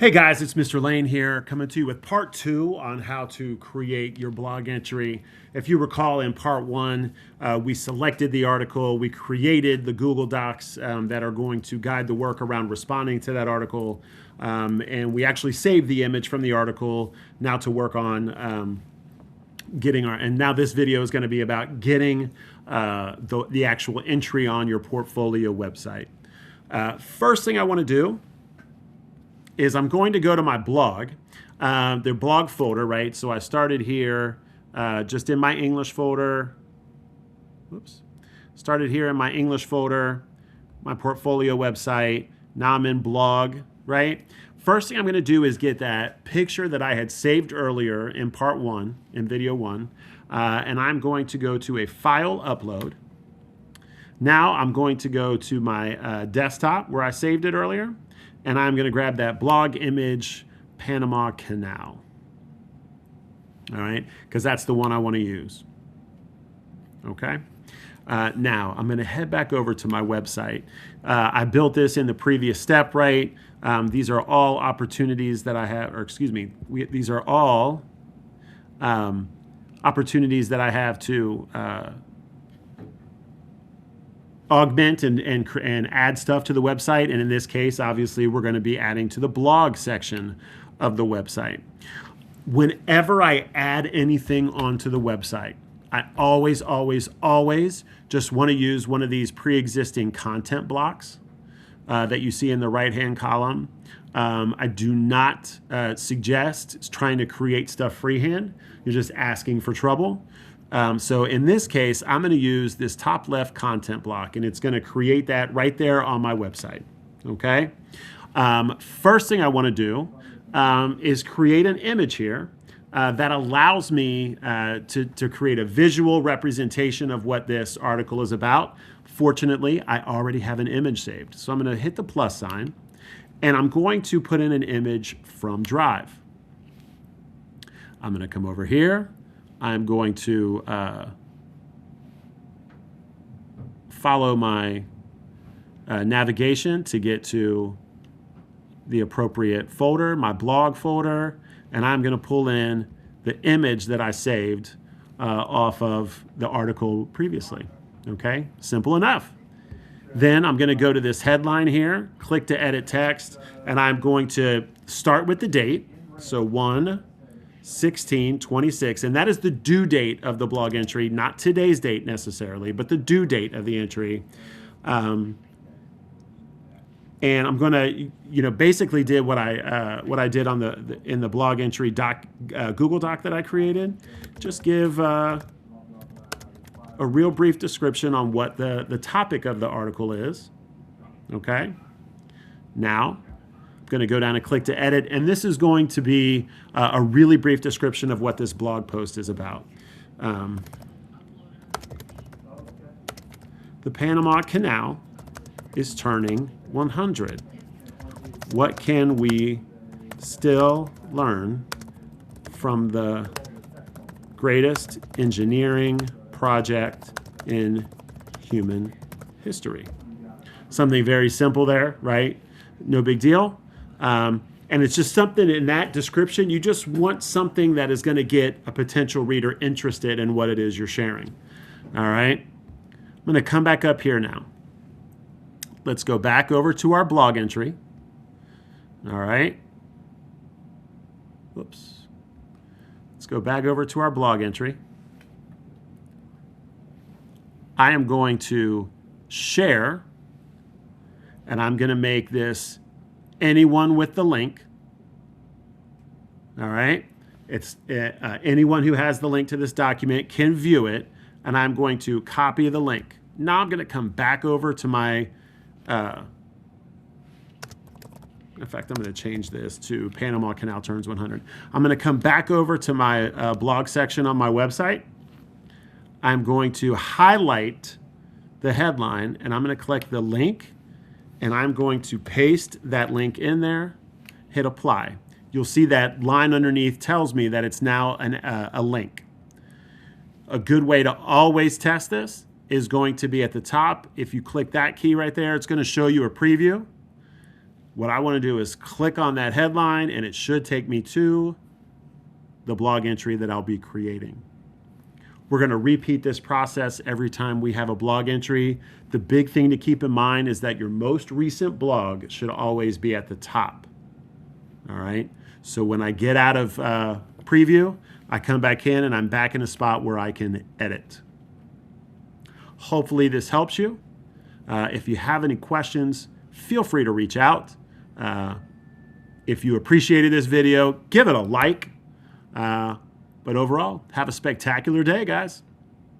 Hey guys, it's Mr. Lane here, coming to you with part 2 on how to create your blog entry. If you recall, in part 1, we selected the article, we created the Google Docs that are going to guide the work around responding to that article, and we actually saved the image from the article now to work on and now this video is going to be about getting the actual entry on your portfolio website. First thing I want to do is I'm going to go to my blog, the blog folder, right? So I started here just in my English folder. Whoops. Started here in my English folder, my portfolio website. Now I'm in blog, right? First thing I'm going to do is get that picture that I had saved earlier in part 1, in video 1, and I'm going to go to a file upload. Now I'm going to go to my desktop where I saved it earlier, and I'm going to grab that blog image, Panama Canal. All right, because that's the one I want to use. Okay. Now I'm going to head back over to my website. I built this in the previous step, right? These are all opportunities that I have, or excuse me, these are all opportunities that I have to augment and add stuff to the website. And in this case, obviously, we're going to be adding to the blog section of the website. Whenever I add anything onto the website, I always just want to use one of these pre-existing content blocks that you see in the right-hand column. I do not suggest trying to create stuff freehand. You're just asking for trouble. So in this case, I'm going to use this top left content block, and it's going to create that right there on my website. Okay. First thing I want to do is create an image here that allows me to create a visual representation of what this article is about. Fortunately, I already have an image saved. So I'm going to hit the plus sign, and I'm going to put in an image from Drive. I'm going to come over here. I'm going to follow my navigation to get to the appropriate folder, my blog folder, and I'm going to pull in the image that I saved off of the article previously. Okay, simple enough. Then I'm going to go to this headline here, click to edit text, and I'm going to start with the date. So 1/16/26, and that is the due date of the blog entry, not today's date necessarily, but the due date of the entry. And I'm going to, basically did what I did on in the blog entry doc, Google Doc that I created. Just give a real brief description on what the topic of the article is. Okay. Now, going to go down and click to edit, and this is going to be a really brief description of what this blog post is about. The Panama Canal is turning 100. What can we still learn from the greatest engineering project in human history? Something very simple there, right? No big deal. And it's just something in that description. You just want something that is going to get a potential reader interested in what it is you're sharing. All right. I'm going to come back up here now. Let's go back over to our blog entry. All right. Whoops. Let's go back over to our blog entry. I am going to share, and I'm going to make this anyone with the link. All right. It's anyone who has the link to this document can view it, and I'm going to copy the link. Now I'm going to come back over to my, in fact, I'm going to change this to Panama Canal turns 100. I'm going to come back over to my blog section on my website. I'm going to highlight the headline, and I'm going to click the link, and I'm going to paste that link in there, hit apply. You'll see that line underneath tells me that it's now a link. A good way to always test this is going to be at the top. If you click that key right there, it's going to show you a preview. What I want to do is click on that headline, and it should take me to the blog entry that I'll be creating. We're going to repeat this process every time we have a blog entry. The big thing to keep in mind is that your most recent blog should always be at the top. All right. So when I get out of preview, I come back in and I'm back in a spot where I can edit. Hopefully this helps you. If you have any questions, feel free to reach out. If you appreciated this video, give it a like. But overall, have a spectacular day, guys.